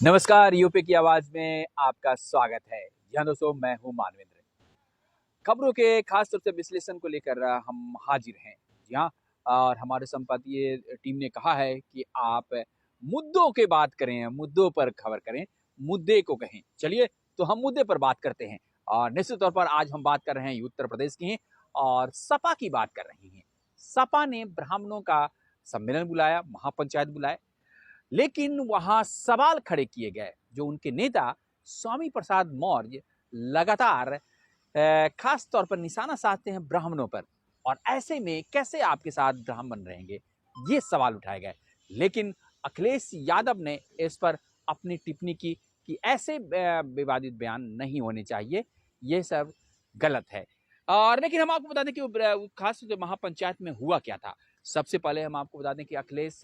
नमस्कार, यूपी की आवाज में आपका स्वागत है। जी हाँ दोस्तों, मैं हूँ मानवेंद्र। खबरों के खास तौर से विश्लेषण को लेकर हम हाजिर हैं। जी हाँ, और हमारे संपादकीय टीम ने कहा है कि आप मुद्दों की बात करें, मुद्दों पर खबर करें, मुद्दे को कहें। चलिए, तो हम मुद्दे पर बात करते हैं। और निश्चित तौर पर आज हम बात कर रहे हैं उत्तर प्रदेश की और सपा की बात कर रहे हैं। सपा ने ब्राह्मणों का सम्मेलन बुलाया, महापंचायत बुलाया, लेकिन वहां सवाल खड़े किए गए। जो उनके नेता स्वामी प्रसाद मौर्य लगातार खास तौर पर निशाना साधते हैं ब्राह्मणों पर, और ऐसे में कैसे आपके साथ ब्राह्मण रहेंगे, ये सवाल उठाए गए। लेकिन अखिलेश यादव ने इस पर अपनी टिप्पणी की कि ऐसे विवादित बयान नहीं होने चाहिए, ये सब गलत है। और लेकिन हम आपको बता दें कि वो खास जो महापंचायत में हुआ क्या था। सबसे पहले हम आपको बता दें कि अखिलेश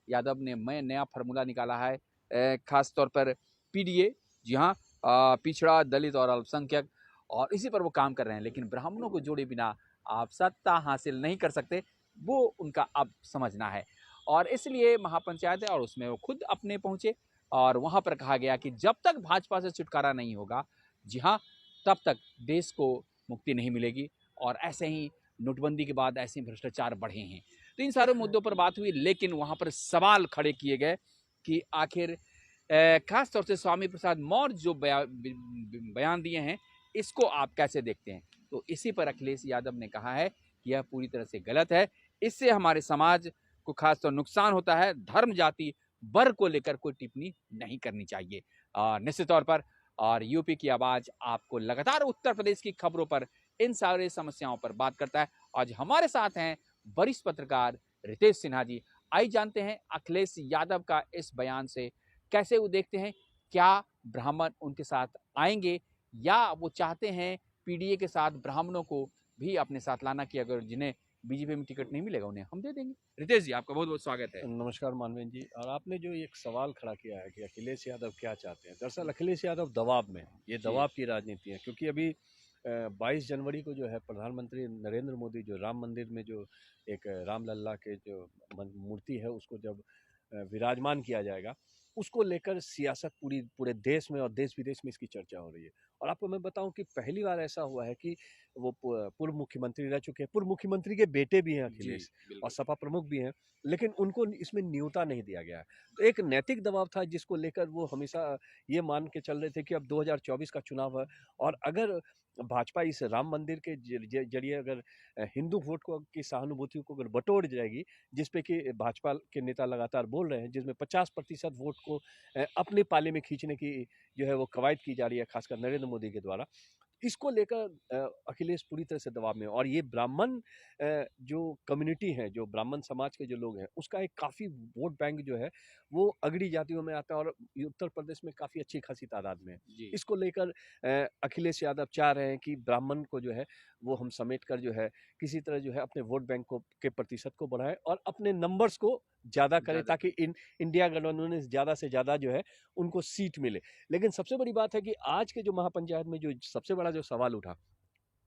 यादव ने नया फार्मूला निकाला है, खास तौर पर पीडीए। जी हाँ, पिछड़ा, दलित और अल्पसंख्यक, और इसी पर वो काम कर रहे हैं। लेकिन ब्राह्मणों को जोड़े बिना आप सत्ता हासिल नहीं कर सकते, वो उनका अब समझना है। और इसलिए महापंचायत है और उसमें वो खुद अपने पहुंचे, और वहां पर कहा गया कि जब तक भाजपा से छुटकारा नहीं होगा, जी हाँ, तब तक देश को मुक्ति नहीं मिलेगी। और ऐसे ही नोटबंदी के बाद ऐसे भ्रष्टाचार बढ़े हैं। तो इन सारे मुद्दों पर बात हुई, लेकिन वहां पर सवाल खड़े किए गए कि आखिर खास तौर से स्वामी प्रसाद मौर्य जो बयान दिए हैं, इसको आप कैसे देखते हैं। तो इसी पर अखिलेश यादव ने कहा है कि यह पूरी तरह से गलत है, इससे हमारे समाज को खास तौर नुकसान होता है। धर्म, जाति, वर्ग को लेकर कोई टिप्पणी नहीं करनी चाहिए। निश्चित तौर पर, और यूपी की आवाज आपको लगातार उत्तर प्रदेश की खबरों पर, इन सारे समस्याओं पर बात करता है। आज हमारे साथ हैं वरिष्ठ पत्रकार रितेश सिन्हा जी। आइए जानते हैं अखिलेश यादव का इस बयान से कैसे वो देखते हैं। क्या ब्राह्मण उनके साथ आएंगे, या वो चाहते हैं पीडीए के साथ ब्राह्मणों को भी अपने साथ लाना, कि अगर जिन्हें बीजेपी में टिकट नहीं मिलेगा उन्हें हम दे देंगे। रितेश जी, आपका बहुत बहुत स्वागत है। नमस्कार मानवेंद्र जी। और आपने जो एक सवाल खड़ा किया है कि अखिलेश यादव क्या चाहते हैं, दरअसल अखिलेश यादव दबाव में हैं। ये जी। दबाव की राजनीति है, क्योंकि अभी 22 जनवरी को जो है प्रधानमंत्री नरेंद्र मोदी जो राम मंदिर में जो एक रामलल्ला के जो मूर्ति है उसको जब विराजमान किया जाएगा, उसको लेकर सियासत पूरे देश में और देश विदेश में इसकी चर्चा हो रही है। और आपको मैं बताऊं कि पहली बार ऐसा हुआ है कि वो पूर्व मुख्यमंत्री रह चुके हैं, पूर्व मुख्यमंत्री के बेटे भी हैं जी, अखिलेश, और बिल्कुल। सपा प्रमुख भी हैं, लेकिन उनको इसमें न्योता नहीं दिया गया है। तो एक नैतिक दबाव था जिसको लेकर वो हमेशा ये मान के चल रहे थे कि अब 2024 का चुनाव है, और अगर भाजपा इस राम मंदिर के जरिए अगर हिंदू वोट को की सहानुभूति को अगर बटोर जाएगी, जिसपे कि भाजपा के नेता लगातार बोल रहे हैं, जिसमें 50% वोट को अपने पाले में खींचने की जो है वो कवायद की जा रही है, खासकर नरेंद्र मोदी के द्वारा। इसको लेकर अखिलेश पूरी तरह से दबाव में है। और ये ब्राह्मण जो कम्युनिटी है, जो ब्राह्मण समाज के जो लोग हैं, उसका एक काफ़ी वोट बैंक जो है वो अगड़ी जातियों में आता है, और ये उत्तर प्रदेश में काफ़ी अच्छी खासी तादाद में है। जी। इसको लेकर अखिलेश यादव चाह रहे हैं कि ब्राह्मण को जो है वो हम समेट कर जो है किसी तरह जो है अपने वोट बैंक को के प्रतिशत को बढ़ाएं और अपने नंबर्स को ज़्यादा करें, ज्यादा ताकि करें। इंडिया गठबंधन में ज़्यादा से ज़्यादा जो है उनको सीट मिले। लेकिन सबसे बड़ी बात है कि आज के जो महापंचायत में जो सबसे बड़ा जो सवाल उठा,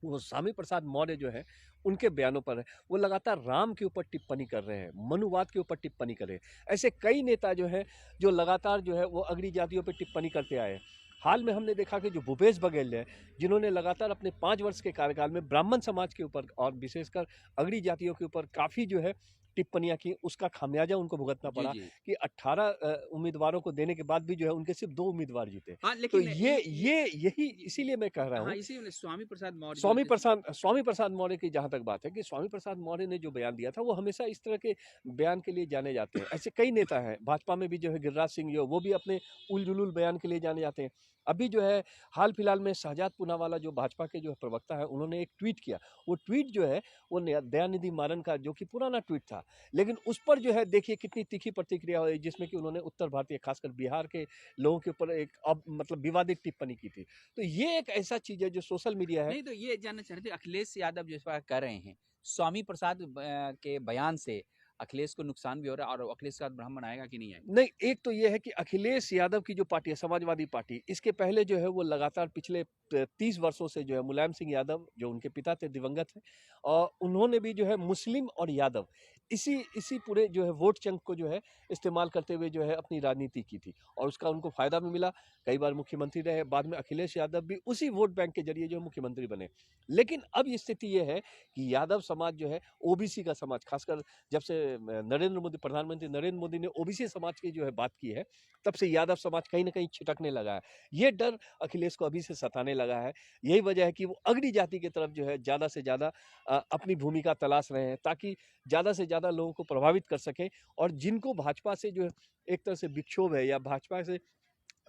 वो स्वामी प्रसाद मौर्य जो है उनके बयानों पर है। वो लगातार राम के ऊपर टिप्पणी कर रहे हैं, मनुवाद के ऊपर टिप्पणी कर रहे हैं। ऐसे कई नेता जो है जो लगातार जो है वो अगड़ी जातियों पर टिप्पणी करते आए हैं। हाल में हमने देखा कि जो भूपेश बघेल है, जिन्होंने लगातार अपने 5 वर्ष के कार्यकाल में ब्राह्मण समाज के ऊपर और विशेषकर अगड़ी जातियों के ऊपर काफ़ी जो है टिप्पणियां की, उसका खामियाजा उनको भुगतना जी, पड़ा जी। कि 18 उम्मीदवारों को देने के बाद भी जो है उनके सिर्फ 2 उम्मीदवार जीते। हाँ, तो लेकिन ये यही इसीलिए मैं कह रहा हाँ, हूँ, इसी में स्वामी प्रसाद मौर्य जो जिस स्वामी प्रसाद मौर्य की जहाँ तक बात है कि स्वामी प्रसाद मौर्य ने जो बयान दिया था, वो हमेशा इस तरह के बयान के लिए जाने जाते हैं। ऐसे कई नेता हैं, भाजपा में भी जो है गिरिराज सिंह जो वो भी अपने उल-जुलूल बयान के लिए जाने जाते हैं। अभी जो है हाल फिलहाल में शहजाद पूनावाला जो भाजपा के जो प्रवक्ता हैं, उन्होंने एक ट्वीट किया। वो ट्वीट जो है वो दयानिधि मारन का जो कि पुराना ट्वीट था, लेकिन उस पर जो है देखिए कितनी तीखी प्रतिक्रिया हुई, जिसमें कि उन्होंने उत्तर भारतीय खासकर बिहार के लोगों के ऊपर एक अब मतलब विवादित टिप्पणी की थी। तो ये एक ऐसा चीज़ है जो सोशल मीडिया है। नहीं, तो ये जानना चाह रहे थे, अखिलेश यादव जिस बात कर रहे हैं, स्वामी प्रसाद के बयान से अखिलेश को नुकसान भी हो रहा है और अखिलेश के साथ ब्राह्मण आएगा कि नहीं आएगा? नहीं, एक तो ये है कि अखिलेश यादव की जो पार्टी है, समाजवादी पार्टी, इसके पहले जो है वो लगातार पिछले 30 वर्षों से जो है मुलायम सिंह यादव, जो उनके पिता थे, दिवंगत हैं, और उन्होंने भी जो है मुस्लिम और यादव इसी इसी पूरे जो है वोट चंक को जो है इस्तेमाल करते हुए जो है अपनी राजनीति की थी, और उसका उनको फायदा भी मिला। कई बार मुख्यमंत्री रहे, बाद में अखिलेश यादव भी उसी वोट बैंक के जरिए जो है मुख्यमंत्री बने। लेकिन अब स्थिति ये है कि यादव समाज जो है ओबीसी का समाज, खासकर जब से नरेंद्र मोदी, प्रधानमंत्री नरेंद्र मोदी ने ओबीसी समाज की जो है बात की है, तब से यादव समाज कहीं ना कहीं छिटकने लगा है। ये डर अखिलेश को अभी से सताने लगा है। यही वजह है कि वो अगड़ी जाति की तरफ जो है ज़्यादा से ज़्यादा अपनी भूमिका तलाश रहे हैं, ताकि ज़्यादा से ज़्यादा लोगों को प्रभावित कर सकें। और जिनको भाजपा से जो है एक तरह से विक्षोभ है, या भाजपा से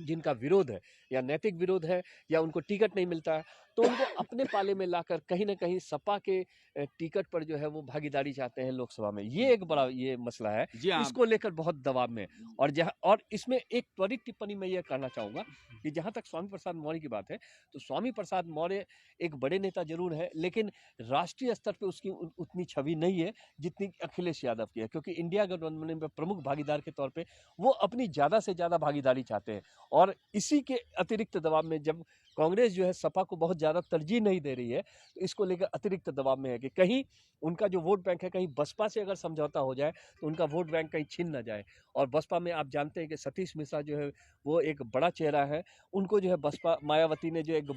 जिनका विरोध है, या नैतिक विरोध है, या उनको टिकट नहीं मिलता है, तो उनको अपने पाले में लाकर कहीं न कहीं सपा के टिकट पर जो है वो भागीदारी चाहते हैं लोकसभा में। ये एक बड़ा ये मसला है, जी हाँ। इसको लेकर बहुत दबाव में है। और इसमें एक त्वरित टिप्पणी मैं ये करना चाहूँगा कि जहाँ तक स्वामी प्रसाद मौर्य की बात है, तो स्वामी प्रसाद मौर्य एक बड़े नेता ज़रूर हैं, लेकिन राष्ट्रीय स्तर पे उसकी उतनी छवि नहीं है जितनी अखिलेश यादव की है, क्योंकि इंडिया गठबंधन में प्रमुख भागीदार के तौर पे वो अपनी ज़्यादा से ज़्यादा भागीदारी चाहते हैं। और इसी के अतिरिक्त दबाव में जब कांग्रेस जो है सपा को बहुत ज़्यादा तरजीह नहीं दे रही है, तो इसको लेकर अतिरिक्त दबाव में है कि कहीं उनका जो वोट बैंक है, कहीं बसपा से अगर समझौता हो जाए तो उनका वोट बैंक कहीं छिन ना जाए। और बसपा में आप जानते हैं कि सतीश मिश्रा जो है वो एक बड़ा चेहरा है, उनको जो है बसपा मायावती ने जो एक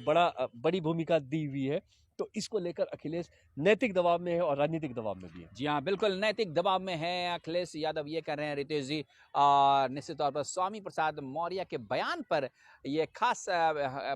बड़ी भूमिका दी हुई है। तो इसको लेकर अखिलेश नैतिक दबाव में है और राजनीतिक दबाव में भी है। जी हाँ, बिल्कुल नैतिक दबाव में है अखिलेश यादव, ये कह रहे हैं रितेश जी। निश्चित तौर पर स्वामी प्रसाद मौर्य के बयान पर ये खास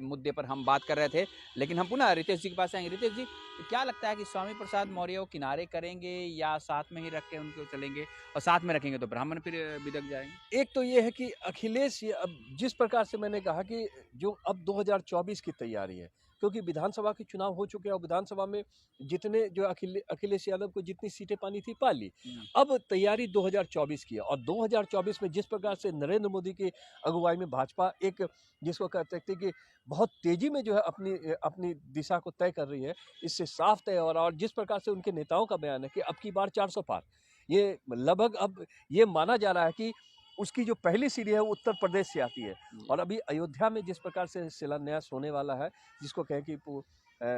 मुद्दे पर हम बात कर रहे थे, लेकिन हम पुनः रितेश जी के पास आएंगे। रितेश जी, क्या लगता है कि स्वामी प्रसाद मौर्य को किनारे करेंगे या साथ में ही रख के उनको चलेंगे? और साथ में रखेंगे तो ब्राह्मण फिर बिदक जाएंगे। एक तो ये है कि अखिलेश ये अब जिस प्रकार से मैंने कहा कि जो अब 2024 की तैयारी है, क्योंकि विधानसभा के चुनाव हो चुके हैं और विधानसभा में जितने जो अखिलेश यादव को जितनी सीटें पानी थी पा ली। अब तैयारी 2024 की है, और 2024 में जिस प्रकार से नरेंद्र मोदी की अगुवाई में भाजपा एक जिसको कहते थे कि बहुत तेजी में जो है अपनी अपनी दिशा को तय कर रही है, इससे साफ तय हो रहा है। और जिस प्रकार से उनके नेताओं का बयान है कि अब की बार 400 पार, ये लगभग अब ये माना जा रहा है कि उसकी जो पहली सीढ़ी है वो उत्तर प्रदेश से आती है। और अभी अयोध्या में जिस प्रकार से शिलान्यास होने वाला है, जिसको कहें कि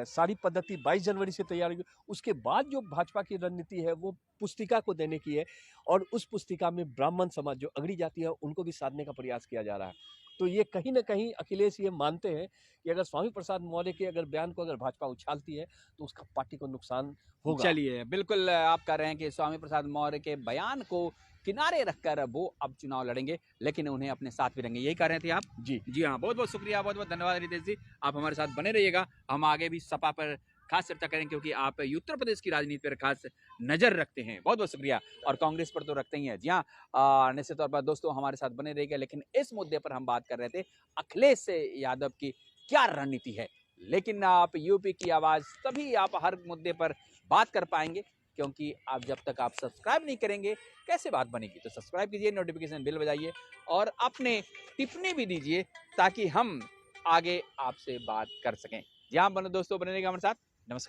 सारी पद्धति 22 जनवरी से तैयार होगी, उसके बाद जो भाजपा की रणनीति है वो पुस्तिका को देने की है, और उस पुस्तिका में ब्राह्मण समाज जो अगड़ी जाती है उनको भी साधने का प्रयास किया जा रहा है। तो ये कहीं ना कहीं अखिलेश ये मानते हैं कि अगर स्वामी प्रसाद मौर्य के अगर बयान को अगर भाजपा उछालती है तो उसका पार्टी को नुकसान होगा। चलिए, बिल्कुल आप कह रहे हैं कि स्वामी प्रसाद मौर्य के बयान को किनारे रखकर वो अब चुनाव लड़ेंगे, लेकिन उन्हें अपने साथ भी रहेंगे। यही कह रहे थे आप? जी जी हाँ, बहुत-बहुत शुक्रिया, बहुत-बहुत धन्यवाद रितेश जी। आप हमारे साथ बने रहिएगा। हम आगे भी सपा पर खास चर्चा करेंगे, क्योंकि आप उत्तर प्रदेश की राजनीति पर खास नज़र रखते हैं। बहुत-बहुत शुक्रिया। और कांग्रेस पर तो रखते ही हैं। जी हाँ, निश्चित तौर पर दोस्तों हमारे साथ बने रहिएगा। लेकिन इस मुद्दे पर हम बात कर रहे थे अखिलेश यादव की क्या रणनीति है। लेकिन आप यूपी की आवाज़ तभी आप हर मुद्दे पर बात कर पाएंगे, क्योंकि आप जब तक आप सब्सक्राइब नहीं करेंगे कैसे बात बनेगी। तो सब्सक्राइब कीजिए, नोटिफिकेशन बिल बजाइए और अपने टिप्पणी भी दीजिए, ताकि हम आगे आपसे बात कर सकें। जी हाँ दोस्तों, बने रहिएगा हमारे साथ। नमस्कार।